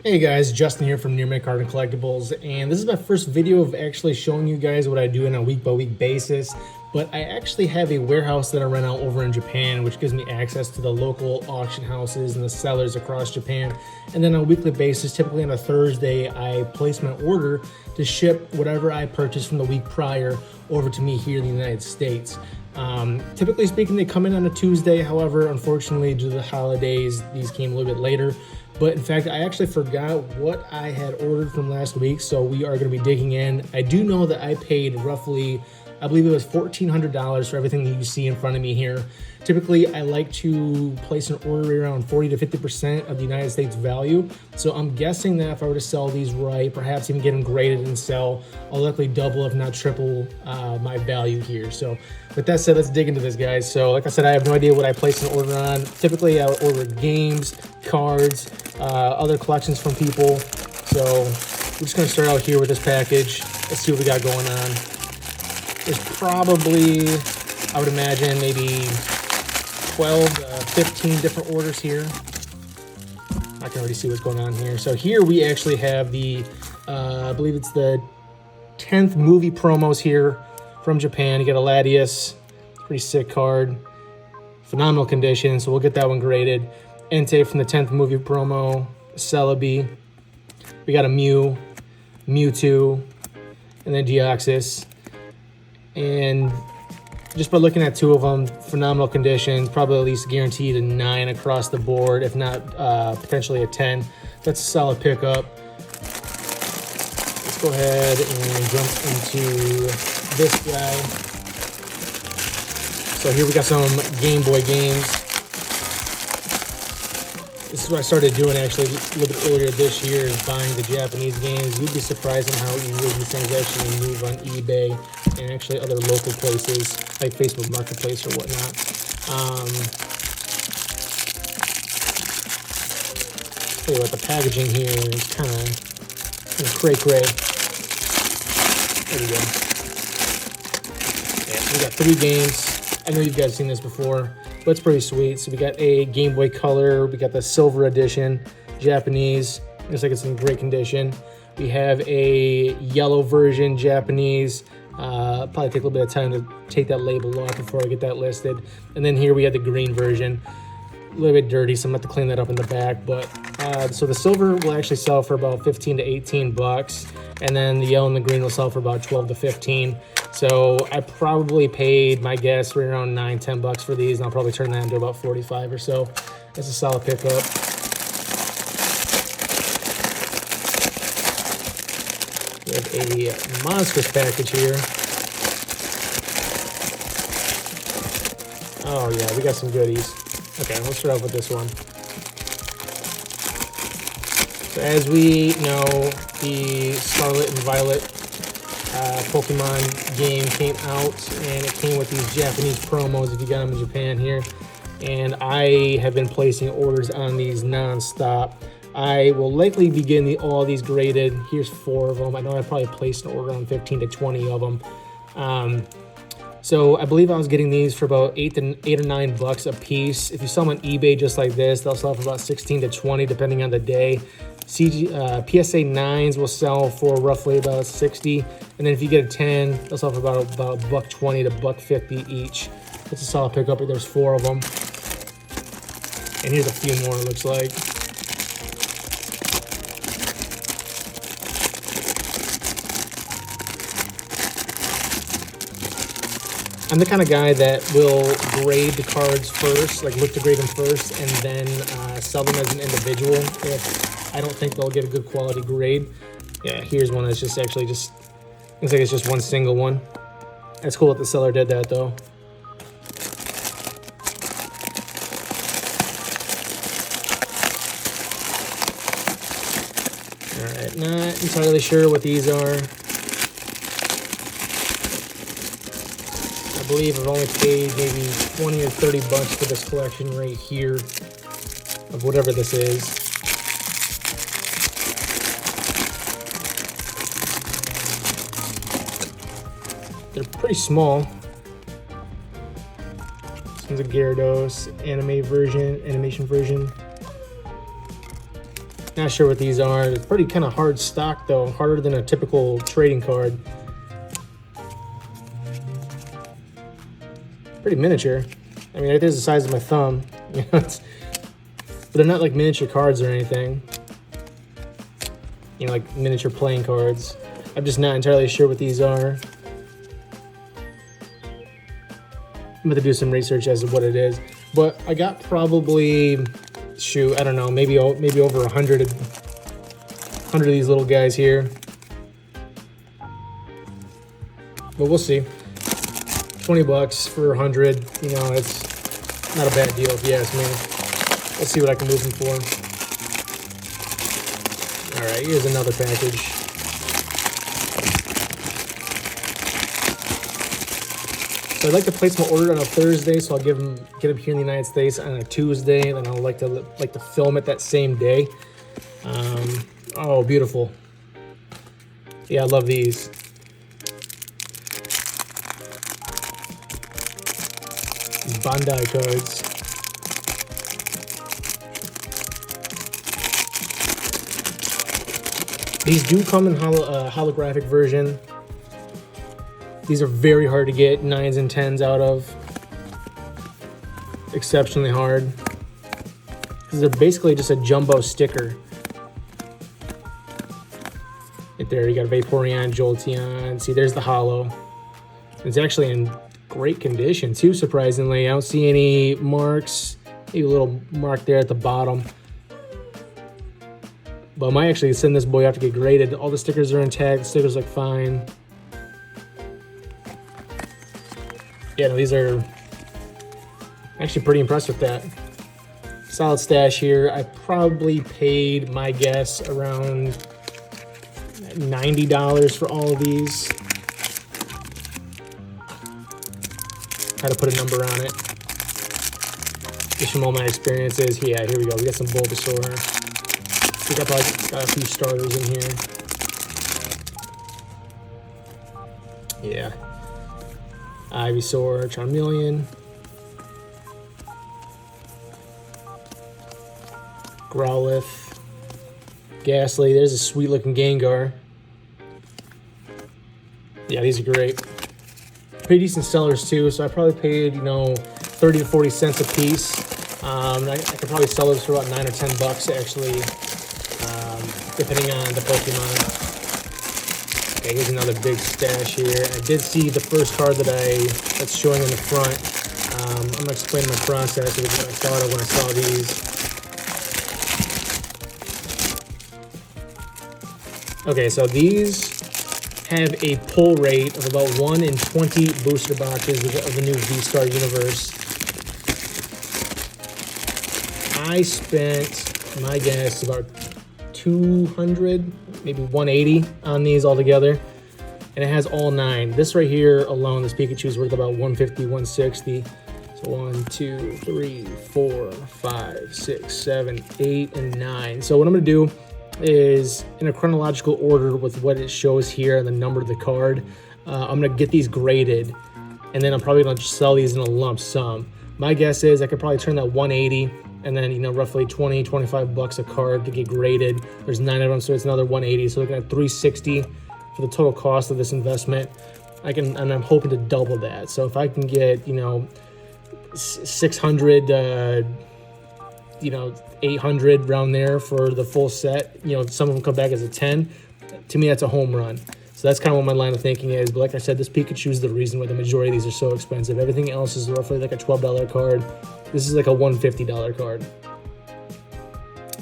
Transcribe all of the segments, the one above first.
Hey guys, Justin here from Near My Card and Collectibles, and this is my first video of actually showing you guys what I do on a week-by-week basis. But I actually have a warehouse that I rent out over in Japan, which gives me access to the local auction houses and the sellers across Japan. And then on a weekly basis, typically on a Thursday, I place my order to ship whatever I purchased from the week prior over to me here in the United States. Typically speaking, they come in on a Tuesday. However, unfortunately, due to the holidays, these came a little bit later. But in fact, I actually forgot what I had ordered from last week, so we are going to be digging in. I do know that I paid roughly, I believe it was $1,400 for everything that you see in front of me here. Typically, I like to place an order around 40 to 50% of the United States value. So I'm guessing that if I were to sell these right, perhaps even get them graded and sell, I'll likely double, if not triple, my value here. So with that said, let's dig into this, guys. So like I said, I have no idea what I placed an order on. Typically, I would order games, cards, other collections from people. So we're just gonna start out here with this package. Let's see what we got going on. There's probably, I would imagine, maybe 12 to 15 different orders here. I can already see what's going on here. So here we actually have the, I believe it's the 10th movie promos here from Japan. You got a Latias, pretty sick card, phenomenal condition. So we'll get that one graded. Entei from the 10th movie promo, Celebi. We got a Mew, Mewtwo, and then Deoxys. And just by looking at two of them, phenomenal conditions, probably at least guaranteed a 9 across the board, if not potentially a 10. That's a solid pickup. Let's go ahead and jump into this guy. So here we got some Game Boy games. This is what I started doing actually a little bit earlier this year, is buying the Japanese games. You'd be surprised on how easily these things actually move on eBay and actually other local places like Facebook Marketplace or whatnot. Tell you what, the packaging here is kind of cray-cray. There we go. Yeah, we got 3 games. I know you guys have seen this before, but it's pretty sweet. So we got a Game Boy Color, we got the Silver Edition, Japanese. Looks like it's in great condition. We have a yellow version, Japanese. Probably take a little bit of time to take that label off before I get that listed. And then here we have the green version. A little bit dirty, so I'm going to have to clean that up in the back. But so the silver will actually sell for about 15 to 18 bucks. And then the yellow and the green will sell for about 12 to 15. So I probably paid, my guess, right around 9, 10 bucks for these, and I'll probably turn that into about 45 or so. That's a solid pickup. We have a monstrous package here. Oh yeah, we got some goodies. Okay, let's start off with this one. So as we know, the Scarlet and Violet Pokemon game came out, and it came with these Japanese promos if you got them in Japan here. And I have been placing orders on these non-stop. I will likely be getting all these graded. Here's 4 of them. I know I probably placed an order on 15 to 20 of them. So I believe I was getting these for about 8 or 9 bucks a piece. If you sell them on eBay just like this, they'll sell for about 16 to 20 depending on the day. PSA 9s will sell for roughly about 60, and then if you get a 10, they'll sell for about $1.20 to $1.50 each. That's a solid pickup. There's 4 of them, and here's a few more. It looks like. I'm the kind of guy that will grade the cards first, like look to grade them first, and then sell them as an individual if I don't think they'll get a good quality grade. Yeah, here's one that's just actually just, looks like it's just one single one. That's cool that the seller did that though. Alright, not entirely sure what these are. I believe I've only paid maybe 20 or 30 bucks for this collection right here of whatever this is. They're pretty small. This one's a Gyarados animation version. Not sure what these are. It's pretty kind of hard stock though, harder than a typical trading card. Pretty miniature. I mean, right there's the size of my thumb. You know, but they're not like miniature cards or anything. You know, like miniature playing cards. I'm just not entirely sure what these are. I'm going to do some research as to what it is. But I got probably, shoot, I don't know, maybe over 100 of these little guys here. But we'll see. 20 bucks for 100, you know, it's not a bad deal if you ask me. Let's see what I can move them for. All right, here's another package. So I'd like to place my order on a Thursday, so I'll get them here in the United States on a Tuesday, and then I'll like to film it that same day. Oh, beautiful. Yeah, I love these. Bandai cards. These do come in holographic version. These are very hard to get 9s and 10s out of. Exceptionally hard. Because they're basically just a jumbo sticker. Right there, you got Vaporeon, Jolteon. See, there's the holo. It's actually in great condition too, surprisingly. I don't see any marks. Maybe a little mark there at the bottom. But I might actually send this boy out to get graded. All the stickers are intact. The stickers look fine. Yeah, no, these are actually pretty impressed with that. Solid stash here. I probably paid, my guess, around $90 for all of these. How to put a number on it. Just from all my experiences. Yeah, here we go. We got some Bulbasaur. We got probably got a few starters in here. Yeah. Ivysaur, Charmeleon. Growlithe. Ghastly. There's a sweet looking Gengar. Yeah, these are great. Pretty decent sellers too, so I probably paid, you know, 30 to 40 cents a piece. I could probably sell those for about 9 or 10 bucks actually, depending on the Pokemon. Okay, here's another big stash here. I did see the first card that's showing in the front. I'm gonna explain my process of what I thought of when I saw these. Okay, so these have a pull rate of about 1 in 20 booster boxes of the new V-Star universe. I spent, my guess, about 200, maybe 180 on these altogether, and it has all 9. This right here alone, this Pikachu is worth about 150, 160. So 1, 2, 3, 4, 5, 6, 7, 8, and 9. So what I'm gonna do is in a chronological order with what it shows here and the number of the card. I'm gonna get these graded, and then I'm probably gonna just sell these in a lump sum. My guess is I could probably turn that 180 and then, you know, roughly 20, 25 bucks a card to get graded. There's 9 of them, so it's another 180. So looking at 360 for the total cost of this investment. And I'm hoping to double that. So if I can get, you know, 600, you know, 800 around there for the full set, you know, some of them come back as a 10. To me, that's a home run. So that's kind of what my line of thinking is. But like I said, this Pikachu is the reason why the majority of these are so expensive. Everything else is roughly like a $12 card. This is like a $150 card.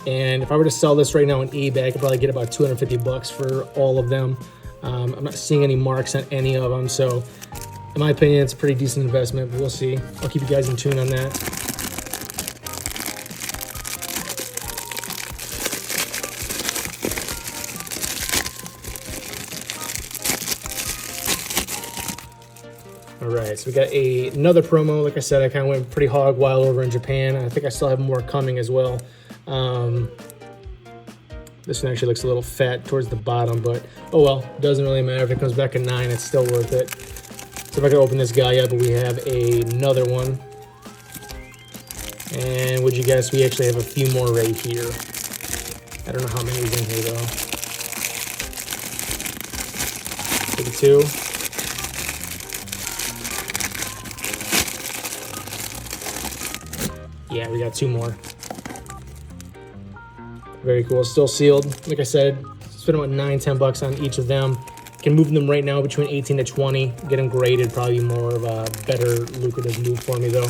And if I were to sell this right now on eBay, I could probably get about 250 bucks for all of them. I'm not seeing any marks on any of them. So in my opinion, it's a pretty decent investment, but we'll see. I'll keep you guys in tune on that. All right, so we got another promo. Like I said, I kind of went pretty hog wild over in Japan. I think I still have more coming as well. This one actually looks a little fat towards the bottom, but oh well, doesn't really matter. If it comes back at 9, it's still worth it. So if I can open this guy up, we have another one. And would you guess we actually have a few more right here. I don't know how many is in here though. Maybe 2. Yeah, we got 2 more. Very cool. Still sealed. Like I said, spent about $9-10 on each of them. Can move them right now between 18 to 20. Get them graded, probably more of a better lucrative move for me though.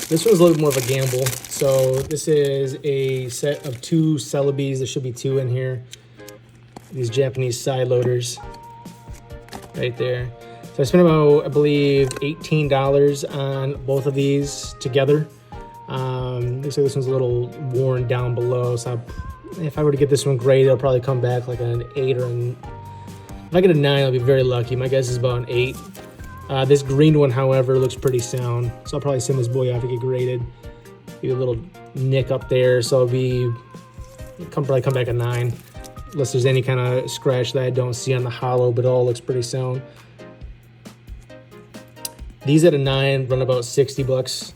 This one's a little bit more of a gamble. So this is a set of 2 Celebes. There should be 2 in here. These Japanese side loaders right there. So I spent about, I believe, $18 on both of these together. Looks like this one's a little worn down below. So if I were to get this one graded, it'll probably come back like an 8 or an... If I get a 9, I'll be very lucky. My guess is about an 8. This green one, however, looks pretty sound. So I'll probably send this boy off to get graded. Maybe a little nick up there, so it'll probably come back a 9. Unless there's any kind of scratch that I don't see on the hollow, but it all looks pretty sound. These at a 9 run about $60.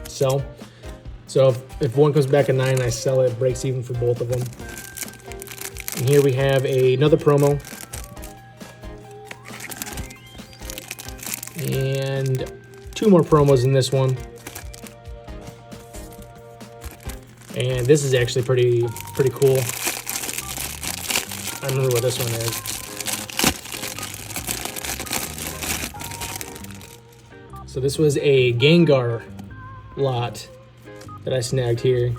Sell. So if one comes back a 9 and I sell it, breaks even for both of them. And here we have another promo. And 2 more promos in this one. And this is actually pretty cool. I don't know what this one is. So this was a Gengar lot that I snagged here.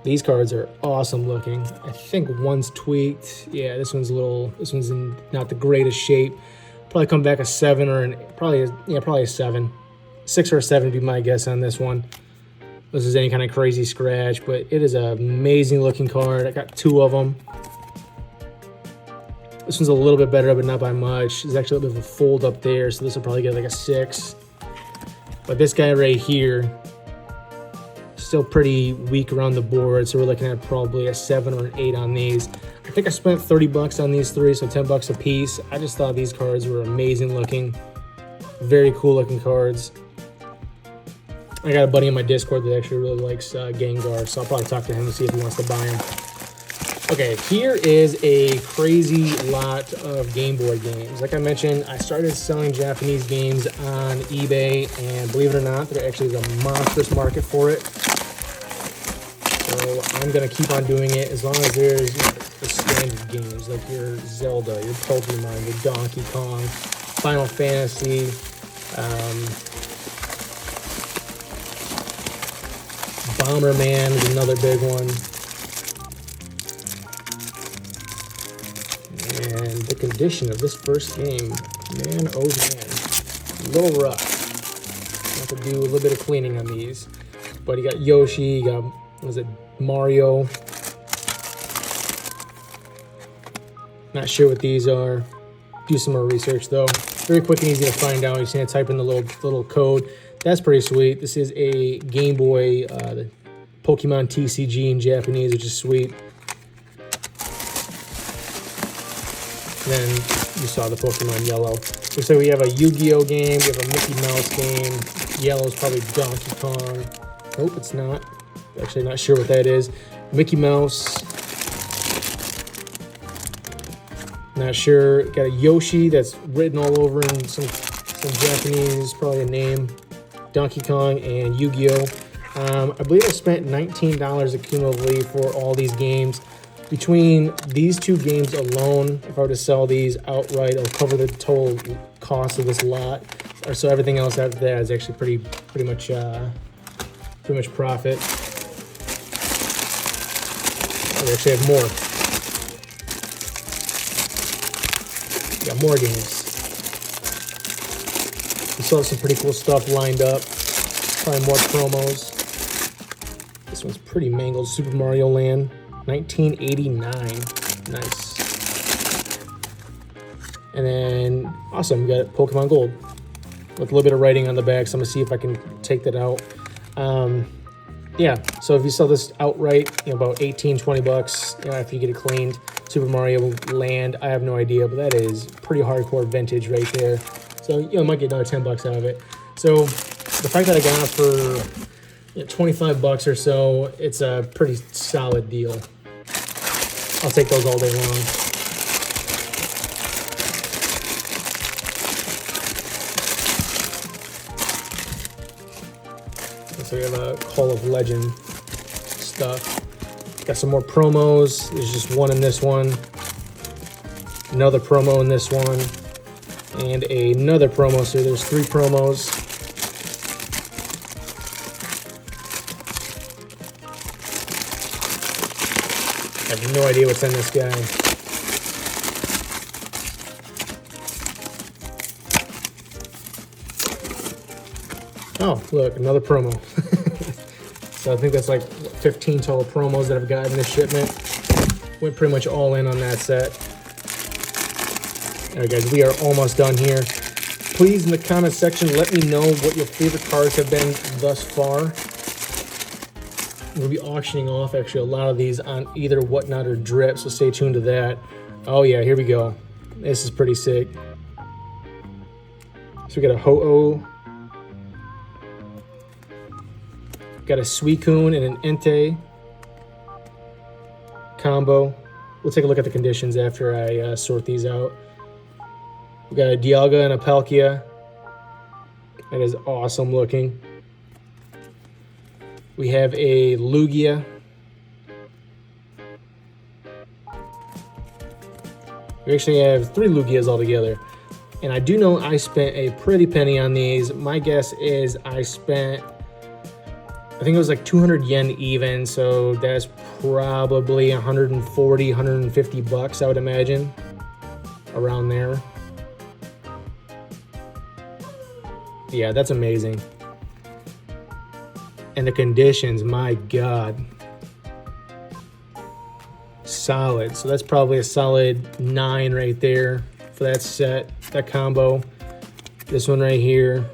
These cards are awesome looking. I think one's tweaked. Yeah, this one's in not the greatest shape. Probably come back a 7 or probably a 7. 6 or a 7 would be my guess on this one. This is any kind of crazy scratch, but it is an amazing looking card. I got 2 of them. This one's a little bit better, but not by much. There's actually a little bit of a fold up there, so this will probably get like a 6. But this guy right here, still pretty weak around the board, so we're looking at probably a 7 or an 8 on these. I think I spent $30 on these 3, so $10 a piece. I just thought these cards were amazing looking. Very cool looking cards. I got a buddy in my Discord that actually really likes Gengar, so I'll probably talk to him and see if he wants to buy him. Okay, here is a crazy lot of Game Boy games. Like I mentioned, I started selling Japanese games on eBay, and believe it or not, there actually is a monstrous market for it. So I'm gonna keep on doing it as long as there's the standard games like your Zelda, your Pokemon, your Donkey Kong, Final Fantasy, Bomberman is another big one. And the condition of this first game, man, oh man, a little rough. Have to do a little bit of cleaning on these. But you got Yoshi, you got, what was it, Mario. Not sure what these are. Do some more research though. Very quick and easy to find out. You just need to type in the little code. That's pretty sweet. This is a Game Boy Pokemon TCG in Japanese, which is sweet. And then you saw the Pokemon Yellow. So we have a Yu-Gi-Oh game, we have a Mickey Mouse game. Yellow is probably Donkey Kong. Nope, it's not. Actually, not sure what that is. Mickey Mouse. Not sure. Got a Yoshi that's written all over in some Japanese, probably a name. Donkey Kong and Yu-Gi-Oh. I believe I spent $19 accumulatively for all these games. Between these 2 games alone, if I were to sell these outright, it'll cover the total cost of this lot. So everything else after that is actually pretty much profit. Oh, we actually have more. We got more games. We still have some pretty cool stuff lined up. Probably more promos. This one's pretty mangled. Super Mario Land, 1989. Nice. And then, awesome, we got Pokemon Gold with a little bit of writing on the back, so I'm gonna see if I can take that out. Yeah, so if you sell this outright, about 18, 20 bucks, after you get it cleaned. Super Mario Land, I have no idea, but that is pretty hardcore vintage right there. So, might get another 10 bucks out of it. So the fact that I got it for 25 bucks or so, it's a pretty solid deal. I'll take those all day long. So we have a Call of Legend stuff. Got some more promos. There's just one in this one. Another promo in this one. And another promo. So there's 3 promos. I have no idea what's in this guy. Oh, look, another promo. So I think that's like 15 total promos that I've got in this shipment. Went pretty much all in on that set. All right, guys, we are almost done here. Please, in the comment section, let me know what your favorite cards have been thus far. We'll be auctioning off, actually, a lot of these on either Whatnot or Drip, so stay tuned to that. Oh, yeah, here we go. This is pretty sick. So we got a Ho-Oh. Got a Suicune and an Entei combo. We'll take a look at the conditions after I sort these out. We got a Dialga and a Palkia. That is awesome looking. We have a Lugia. We actually have 3 Lugias altogether. And I do know I spent a pretty penny on these. My guess is I spent, I think it was like 200 yen even, so that's probably 140, 150 bucks, I would imagine, around there. Yeah, that's amazing. And the conditions, my God. Solid. So that's probably a solid 9 right there for that set, that combo. This one right here,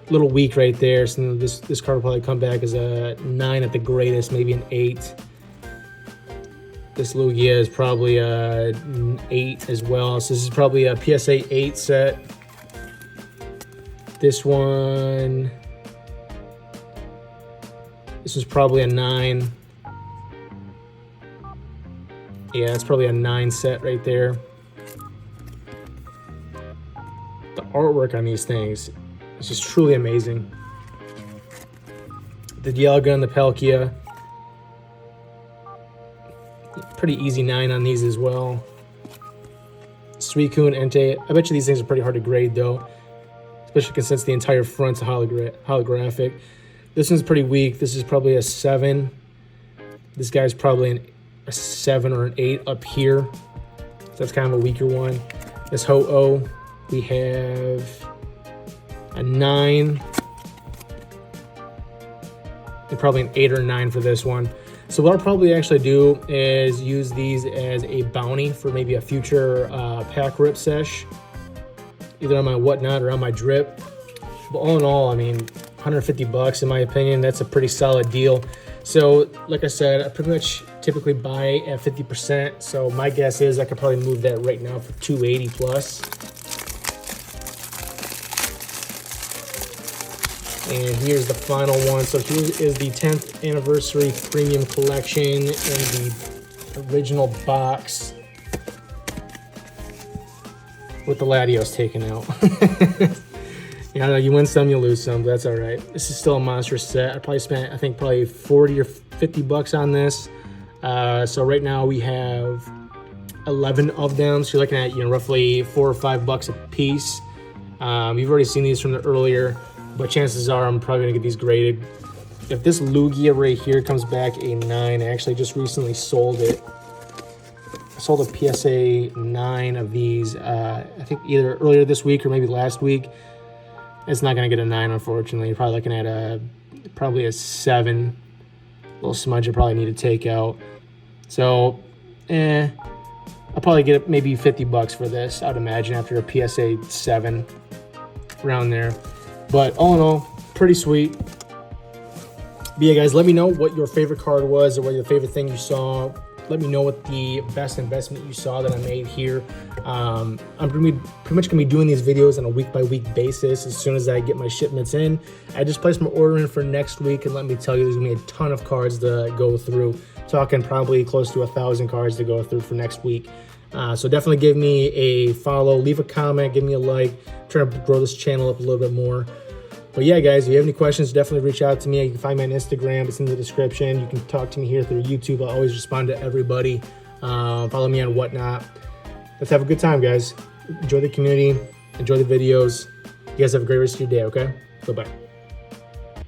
a little weak right there. So this card will probably come back as a 9 at the greatest, maybe an 8. This Lugia is probably a 8 as well. So this is probably a PSA 8 set. This one, this is probably a 9. Yeah, it's probably a 9 set right there. The artwork on these things is just truly amazing. The Dialga and the Palkia. Pretty easy 9 on these as well. Suicune, Entei. I bet you these things are pretty hard to grade though. Especially since the entire front's holographic. This one's pretty weak. This is probably a 7. This guy's probably a 7 or an 8 up here. So that's kind of a weaker one. This Ho-Oh, we have a 9. And probably an 8 or 9 for this one. So what I'll probably actually do is use these as a bounty for maybe a future pack rip sesh. Either on my Whatnot or on my Drip. But all in all, I mean, 150 bucks in my opinion, that's a pretty solid deal. So like I said, I pretty much typically buy at 50%. So my guess is I could probably move that right now for 280 plus. And here's the final one. So here is the 10th anniversary premium collection in the original box, with the Latios taken out. Yeah, I know, you win some, you lose some, but that's all right. This is still a monster set. I probably spent, I think, probably 40 or 50 bucks on this. So right now we have 11 of them. So you're looking at, roughly $4 or $5 a piece. You've already seen these from the earlier, but chances are I'm probably gonna get these graded. If this Lugia right here comes back a 9, I actually just recently sold it. I sold a PSA 9 of these, I think either earlier this week or maybe last week. It's not going to get a 9, unfortunately. You're probably looking at probably a 7. A little smudge I probably need to take out. So, I'll probably get maybe 50 bucks for this, I'd imagine, after a PSA 7 around there. But all in all, pretty sweet. But yeah, guys, let me know what your favorite card was or what your favorite thing you saw Let me know what the best investment you saw that I made here. I'm pretty much gonna be doing these videos on a week-by-week basis as soon as I get my shipments in. I just placed my order in for next week, and let me tell you, there's gonna be a ton of cards to go through. Talking probably close to 1,000 cards to go through for next week. So definitely give me a follow, leave a comment, give me a like. I'm trying to grow this channel up a little bit more. But yeah, guys, if you have any questions, definitely reach out to me. You can find me on Instagram. It's in the description. You can talk to me here through YouTube. I'll always respond to everybody. Follow me on whatnot. Let's have a good time, guys. Enjoy the community. Enjoy the videos. You guys have a great rest of your day, okay? Bye-bye.